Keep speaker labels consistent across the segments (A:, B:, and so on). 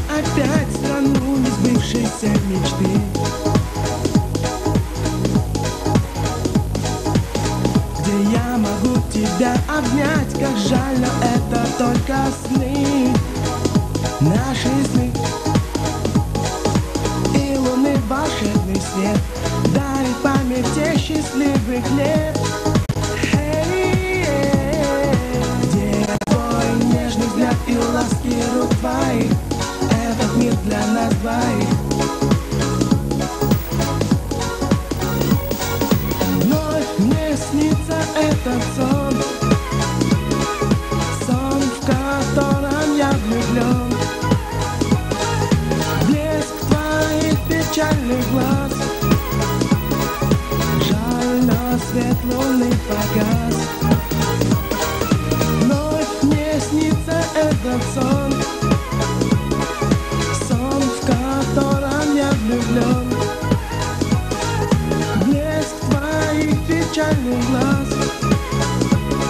A: Опять в страну несбывшейся мечты. Где я могу тебя обнять, как жаль, но это только сны. Наши сны и луны волшебный свет дарит памяти счастливых лет. Где твой нежный взгляд и ласки рук твоих? Этот мир для нас двоих. Вновь мне снится этот сон, сон, в котором я влюблен. Блеск твоих печальных глаз, жаль, но свет луны погас. Вновь мне снится этот сон, блеск твоих печальных глаз.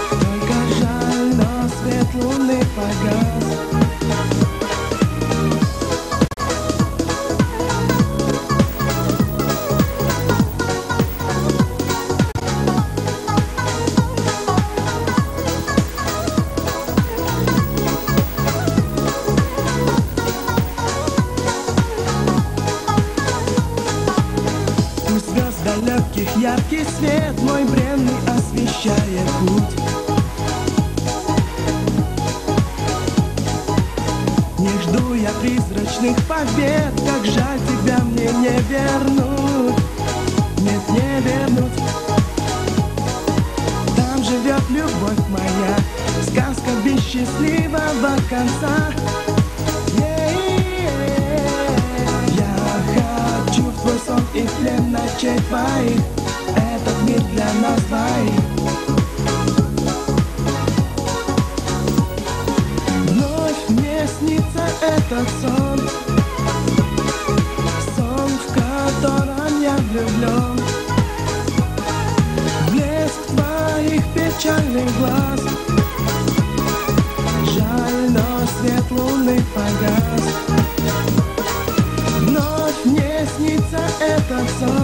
A: Только жаль, но свет луны погас. Далеких яркий свет мой бренный освещает путь. Не жду я призрачных побед, как жаль тебя мне не вернуть. Нет, не вернуть. Там живет любовь моя, сказка без счастливого конца. Твой сон и плен ночей твоих, этот мир для нас двоих. Вновь мне снится этот сон, сон, в котором я влюблен. Блеск твоих печальных глаз, жаль, но свет луны погас. Вновь мне снится этот сон,